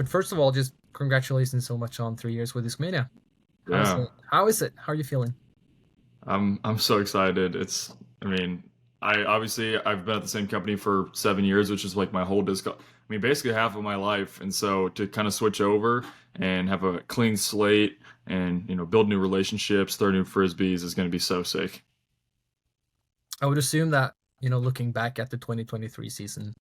But first of all, just congratulations so much on 3 years with Discmania. How's Yeah, it? How is it? How are you feeling? I'm so excited. I mean, I've been at the same company for 7 years, which is like my whole basically half of my life. And so to kind of switch over and have a clean slate and build new relationships, throw new frisbees is going to be so sick. I would assume that, looking back at the 2023 season,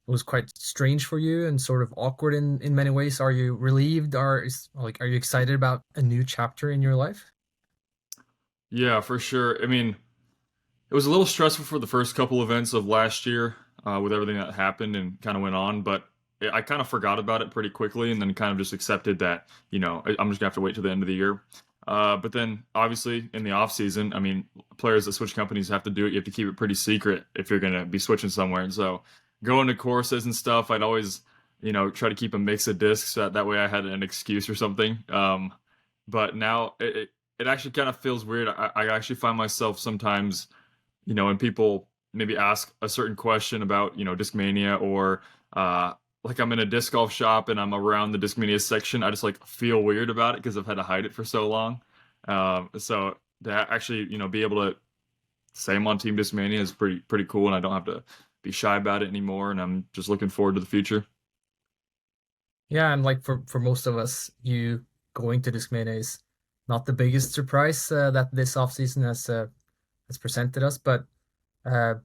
it was quite strange for you and sort of awkward in many ways. Are you relieved? Are you excited about a new chapter in your life? Yeah, for sure. I mean, it was a little stressful for the first couple events of last year with everything that happened and kind of went on, but I kind of forgot about it pretty quickly and then kind of just accepted that, I'm just gonna have to wait till the end of the year. But then obviously in the off season, I mean, players that switch companies have to do it. You have to keep it pretty secret if you're gonna be switching somewhere. And so going to courses and stuff, I'd always, try to keep a mix of discs that way I had an excuse or something. But now it actually kind of feels weird. I actually find myself sometimes when people maybe ask a certain question about, Discmania or like I'm in a disc golf shop and I'm around the Discmania section, I just like feel weird about it because I've had to hide it for so long. So to actually, be able to say I'm on Team Discmania is pretty cool, and I don't have to be shy about it anymore. And I'm just looking forward to the future. Yeah, and like for most of us, you going to Discmania is not the biggest surprise that this offseason has presented us, but uh,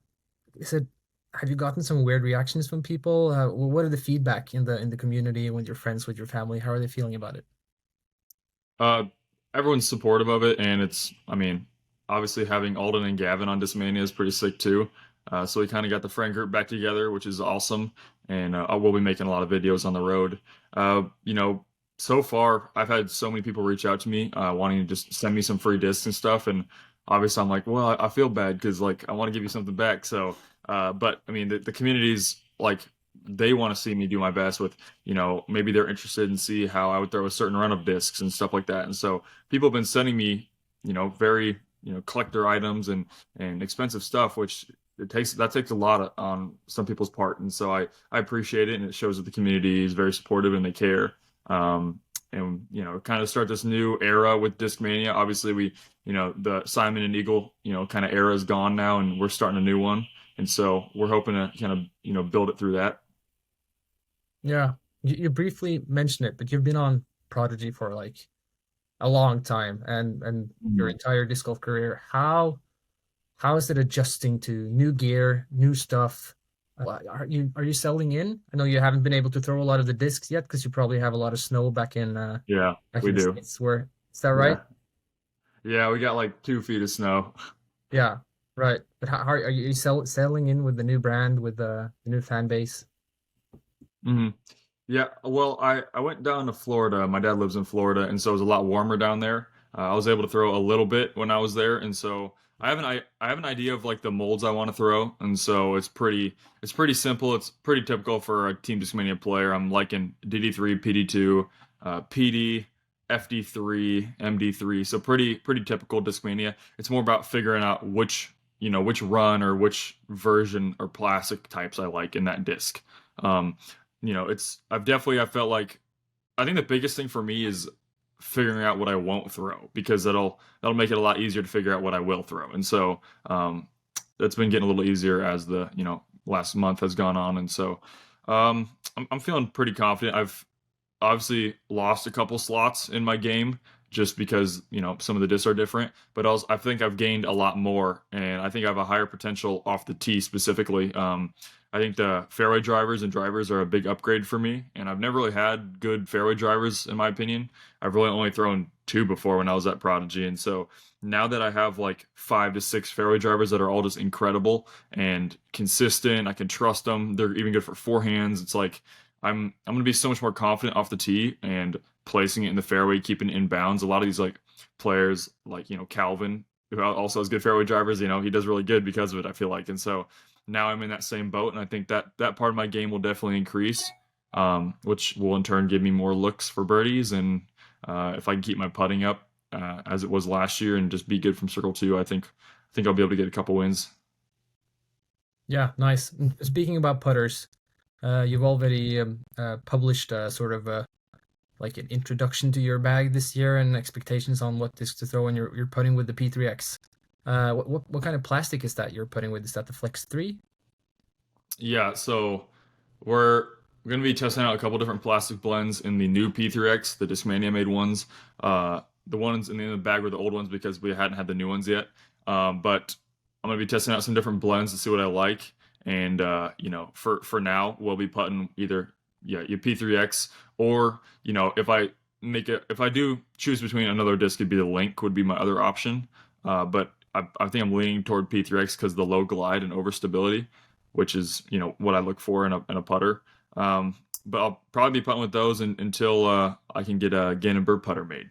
is it have you gotten some weird reactions from people? What are the feedback in the community, with your friends, with your family? How are they feeling about it? Uh, Everyone's supportive of it, and I mean, obviously having Alden and Gavin on Discmania is pretty sick too. So we kind of got the friend group back together, which is awesome, and we'll be making a lot of videos on the road. So far I've had so many people reach out to me wanting to just send me some free discs and stuff, and obviously I'm like, well, I feel bad because like I want to give you something back. So, but I mean, the community's like they want to see me do my best with maybe they're interested in see how I would throw a certain run of discs and stuff like that. And so people have been sending me, very, collector items and expensive stuff, which that takes a lot on some people's part. And so I appreciate it, and it shows that the community is very supportive and they care. And kind of start this new era with Discmania. Obviously, the Simon and Eagle, kind of era is gone now, and we're starting a new one. And so we're hoping to kind of, build it through that. Yeah, you briefly mentioned it, but you've been on Prodigy for like a long time, and your Mhm. entire disc golf career. How is it adjusting to new gear, new stuff? Are you selling in? I know you haven't been able to throw a lot of the discs yet because you probably have a lot of snow Yeah, back we in the do. States. Where is that right? Yeah. Yeah, we got like 2 feet of snow. Yeah, right. But how are you selling in with the new brand with the new fan base? hmm Yeah, well, I went down to Florida. My dad lives in Florida, and so it was a lot warmer down there. I was able to throw a little bit when I was there, and so I have an idea of like the molds I want to throw, and so it's pretty simple. It's pretty typical for a Team Discmania player. I'm liking DD3, PD2, PD, FD3, MD3, so pretty typical Discmania. It's more about figuring out which run or which version or plastic types I like in that disc. Um, I felt like I think the biggest thing for me is figuring out what I won't throw because that'll make it a lot easier to figure out what I will throw. And so that's been getting a little easier as the last month has gone on. And so I'm feeling pretty confident. I've obviously lost a couple slots in my game just because some of the discs are different, but also I think I've gained a lot more, and I think I have a higher potential off the tee specifically. I think the fairway drivers and drivers are a big upgrade for me, and I've never really had good fairway drivers in my opinion. I've really only thrown two before when I was at Prodigy, and so now that I have like 5 to 6 fairway drivers that are all just incredible and consistent, I can trust them. They're even good for forehands. It's like I'm gonna be so much more confident off the tee and placing it in the fairway, keeping it in bounds. A lot of these like players, like Calvin, who also has good fairway drivers, he does really good because of it. I feel like, and so now I'm in that same boat, and I think that part of my game will definitely increase, which will in turn give me more looks for birdies. And if I can keep my putting up as it was last year and just be good from circle two, I think I'll be able to get a couple wins. Yeah, nice. Speaking about putters, You've already published sort of like an introduction to your bag this year and expectations on what disc to throw, and you're putting with the P3X. What kind of plastic is that you're putting with? Is that the Flex 3? Yeah, so we're going to be testing out a couple different plastic blends in the new P3X, the Discmania made ones. The ones in the bag were the old ones because we hadn't had the new ones yet. But I'm going to be testing out some different blends to see what I like. And for now, we'll be putting either your P3X or if I do choose between another disc, it'd be the Link would be my other option. But I think I'm leaning toward P3X because of the low glide and overstability, which is what I look for in a putter. But I'll probably be putting with those until I can get a Gannon Buhr putter made.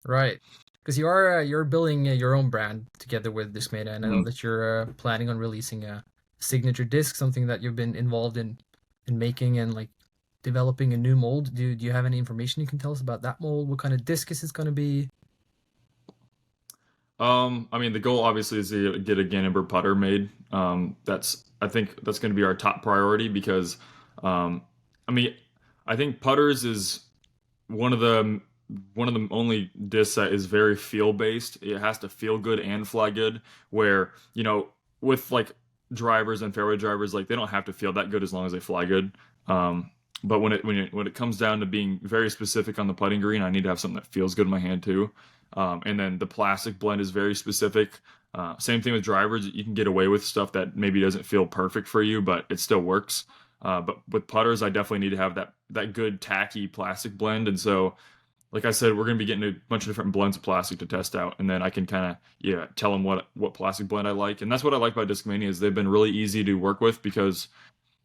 Right. Because you're building your own brand together with Discmania, and I know Mhm. that you're planning on releasing a signature disc, something that you've been involved in making and like developing a new mold. Do you have any information you can tell us about that mold? What kind of disc is it going to be? I mean, the goal obviously is to get a Gannon Buhr putter made. I think that's going to be our top priority because, um, I mean, I think putters is one of the one of the only discs that is very feel based. It has to feel good and fly good. Where with like drivers and fairway drivers, like they don't have to feel that good as long as they fly good. But when it comes down to being very specific on the putting green, I need to have something that feels good in my hand too. And then the plastic blend is very specific. Same thing with drivers. You can get away with stuff that maybe doesn't feel perfect for you, but it still works. But with putters, I definitely need to have that good tacky plastic blend. And so, like I said, we're going to be getting a bunch of different blends of plastic to test out, and then I can kind of tell them what plastic blend I like. And that's what I like about Discmania is they've been really easy to work with because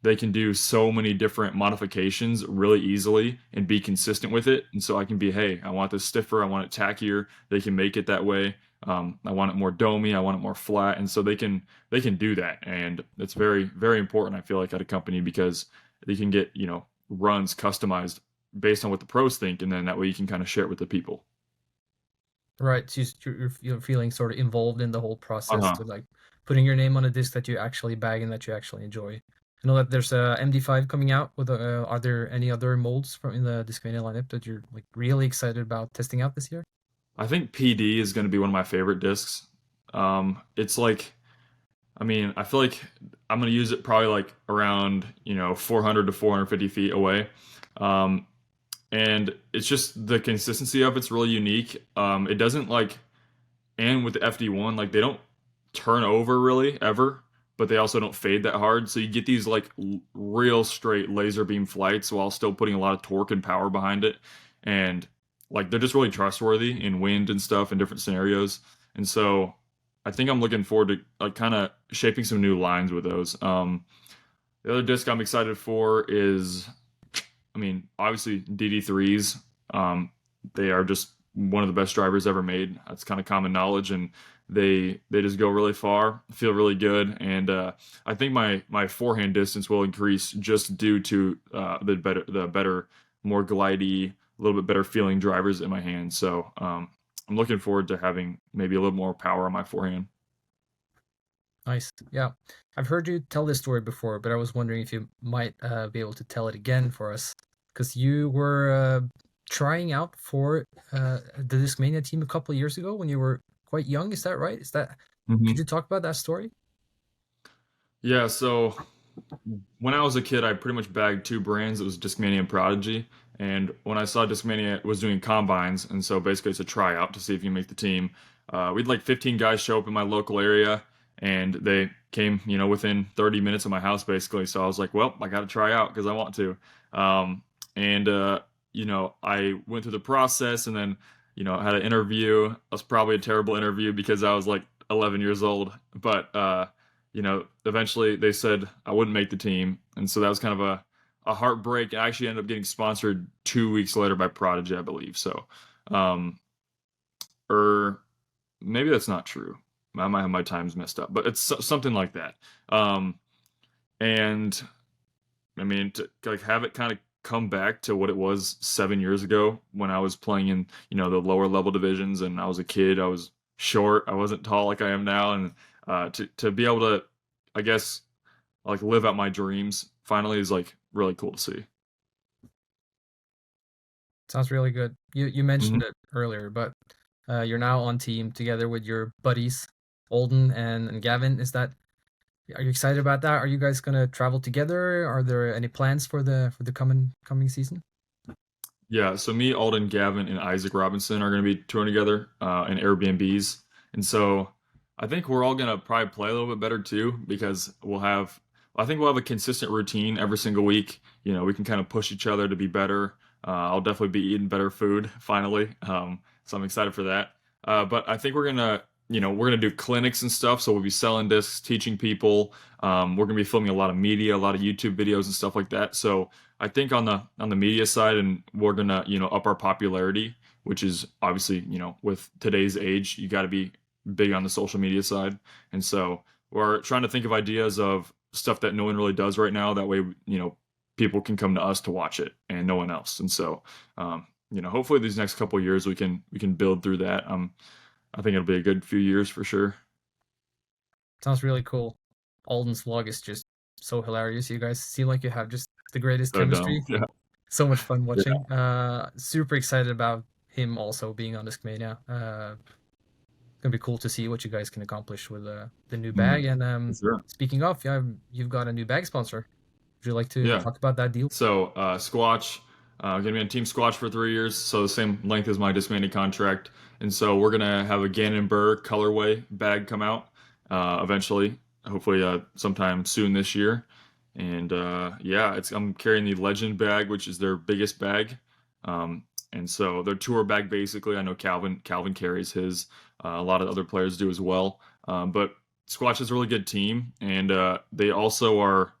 they can do so many different modifications really easily and be consistent with it. And so I can be, hey, I want this stiffer, I want it tackier. They can make it that way. I want it more domey, I want it more flat, and so they can do that, and it's very very important. I feel like at a company because they can get runs customized based on what the pros think, and then that way you can kind of share it with the people. Right. So you're feeling sort of involved in the whole Uh process huh. to like putting your name on a disc that you actually bag and that you actually enjoy. I know that there's a MD5 coming out. Are there any other molds from in the Discmania lineup that you're like really excited about testing out this year? I think PD is going to be one of my favorite discs. It's like I mean, I feel like I'm gonna use it probably like around 400 to 450 feet away, um, and it's just the consistency of it's really unique. It doesn't like, and with the FD1, like they don't turn over really ever, but they also don't fade that hard. So you get these like real straight laser beam flights while still putting a lot of torque and power behind it, and like they're just really trustworthy in wind and stuff in different scenarios. And so I think I'm looking forward to like kind of shaping some new lines with those. The other disc I'm excited for is, I mean, obviously DD3s. They are just one of the best drivers ever made. That's kind of common knowledge, and they just go really far, feel really good, and I think my forehand distance will increase just due to the better, more glidey, a little bit better feeling drivers in my hand. So I'm looking forward to having maybe a little more power on my forehand. Nice. Yeah. I've heard you tell this story before, but I was wondering if you might be able to tell it again for us. Because you were trying out for the Discmania team a couple of years ago when you were quite young. Is that right? Could Hmm. you talk about that story? Yeah, so when I was a kid, I pretty much bagged two brands. It was Discmania and Prodigy. And when I saw Discmania was doing combines, and so basically it's a tryout to see if you make the team, we had like 15 guys show up in my local area, and they came, within 30 minutes of my house basically. So I was like, well, I got to try out because I want to. And I went through the process, and then, I had an interview. It was probably a terrible interview because I was like 11 years old, but eventually they said I wouldn't make the team, and so that was kind of a heartbreak. I actually ended up getting sponsored 2 weeks later by Prodigy, I believe. So, um, or maybe that's not true. I might have my times messed up, but it's something like that. Um, and I mean, to like have it kind of come back to what it was 7 years ago when I was playing in, the lower level divisions, and I was a kid. I was short. I wasn't tall like I am now, and to be able to, I guess, like live out my dreams finally is like really cool to see. Sounds really good. You Hmm. mentioned it earlier, but you're now on team together with your buddies, Olden and Gavin. Are you excited about that? Are you guys gonna travel together? Are there any plans for the coming season? Yeah, so me, Alden, Gavin, and Isaac Robinson are going to be touring together in Airbnbs, and so I think we're all going to probably play a little bit better too because I think we'll have a consistent routine every single week. You know, we can kind of push each other to be better. I'll definitely be eating better food finally, so I'm excited for that. But I think we're gonna do clinics and stuff. So we'll be selling discs, teaching people. We're gonna be filming a lot of media, a lot of YouTube videos and stuff like that. So I think on the media side, and we're gonna up our popularity, which is obviously with today's age, you got to be big on the social media side, and so we're trying to think of ideas of stuff that no one really does right now. That way, people can come to us to watch it and no one else. And so, hopefully these next couple of years we can build through that. I think it'll be a good few years for sure. Sounds really cool. Alden's vlog is just so hilarious. You guys seem like you have just the greatest So dumb. chemistry. Yeah. So much fun Yeah. watching. Super excited about him also being on Discmania. Gonna be cool to see what you guys can accomplish with the new Mhm. bag. And For sure. speaking of, yeah, you've got a new bag sponsor. Would you like to Yeah. talk about that deal? So Squatch, gonna be on Team Squatch for 3 years, so the same length as my disbanded contract. And so we're gonna have a Gannon Buhr colorway bag come out eventually, hopefully sometime soon this year. And yeah, it's I'm carrying the Legend bag, which is their biggest bag. And so their tour bag basically. I know Calvin carries his. A lot of other players do as well. But Squatch is a really good team, and they also are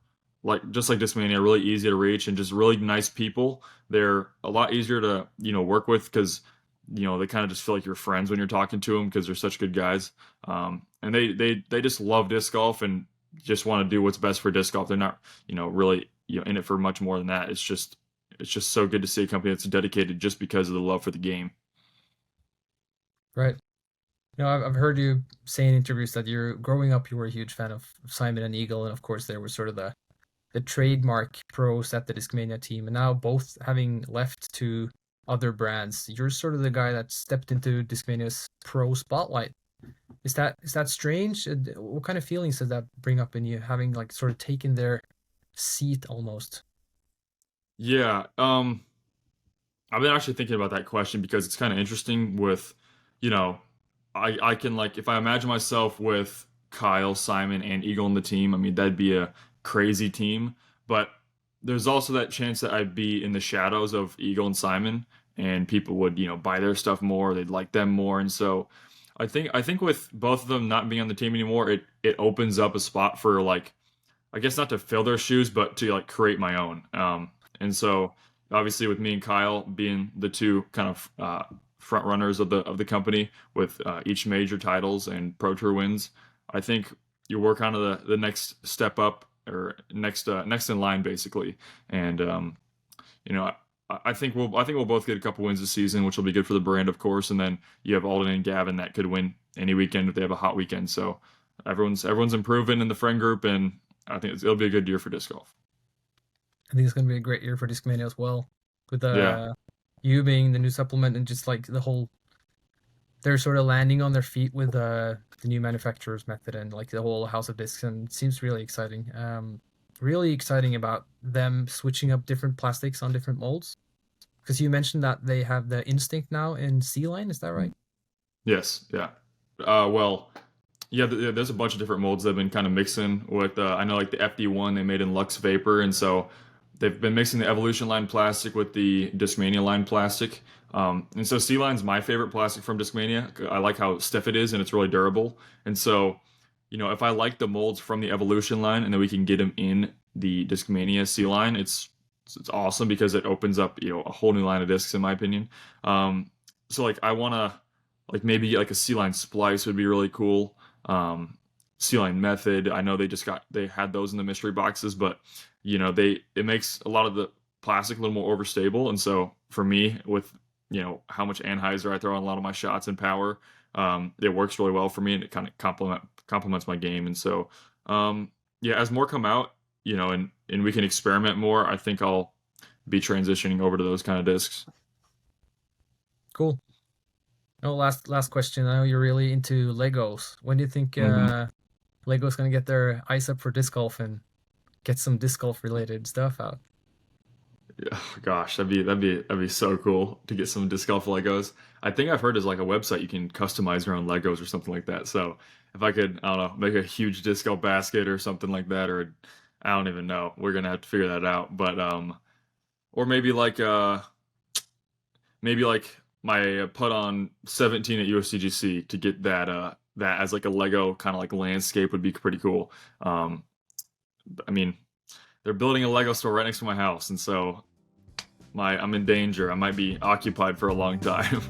just like Discmania, really easy to reach and just really nice people. They're a lot easier to work with because they kind of just feel like you're friends when you're talking to them because they're such good guys. And they just love disc golf and just want to do what's best for disc golf. They're not really in it for much more than that. It's just so good to see a company that's dedicated just because of the love for the game. Right. I've heard you say in interviews that you're growing up, you were a huge fan of Simon and Eagle, and of course, there was sort of the trademark pros at the Discmania team, and now both having left to other brands, you're sort of the guy that stepped into Discmania's pro spotlight. Is that strange? What kind of feelings does that bring up in you, having like sort of taken their seat almost? Yeah, I've been actually thinking about that question because it's kind of interesting with, you know, I can like if I imagine myself with Kyle, Simon, and Eagle in the team, I mean that'd be a crazy team. But there's also that chance that I'd be in the shadows of Eagle and Simon, and people would, buy their stuff more, they'd like them more, and so I think with both of them not being on the team anymore, it opens up a spot for like I guess not to fill their shoes, but to like create my own. And so obviously with me and Kyle being the two kind of front runners of the company with each major titles and Pro Tour wins, I think you work on the next step up or next in line basically. And you know. I think we'll both get a couple wins this season, which will be good for the brand, of course. And then you have Alden and Gavin that could win any weekend if they have a hot weekend. So everyone's improving in the friend group, and I think it'll be a good year for disc golf. I think it's going to be a great year for Discmania as well, with Yeah. you being the new supplement and just like the whole they're sort of landing on their feet with the new manufacturer's method and like the whole house of discs, and it seems really exciting. Really exciting about them switching up different plastics on different molds. Because you mentioned that they have the Instinct now in C line, is that right? Yes. Yeah. Well, yeah. There's a bunch of different molds they've been kind of mixing with. I know like the FD1 they made in Lux Vapor, and so they've been mixing the Evolution line plastic with the Discmania line plastic. And so C line's my favorite plastic from Discmania. I like how stiff it is and it's really durable. And so, if I like the molds from the Evolution line and then we can get them in the Discmania C line, it's awesome because it opens up a whole new line of discs in my opinion. So like I want to like maybe like a C line splice would be really cool. C line method. I know they had those in the mystery boxes, but it makes a lot of the plastic a little more overstable. And so for me, with how much anhyzer I throw on a lot of my shots and power, it works really well for me, and it kind of complements my game. And so yeah, as more come out, and we can experiment more, I think I'll be transitioning over to those kind of discs. Cool. Oh, last question. I know you're really into Legos. When do you think Hmm. Lego's gonna get their eyes up for disc golf and get some disc golf related stuff out? Yeah, gosh, that'd be so cool to get some disc golf Legos. I think I've heard there's like a website you can customize your own Legos or something like that. So if I could, I don't know, make a huge disc golf basket or something like that, or I don't even know. We're gonna have to figure that out. But or maybe like my putt on 17 at USDGC to get that as like a Lego kind of like landscape would be pretty cool. Um, I mean, they're building a Lego store right next to my house, and so I'm in danger. I might be occupied for a long time.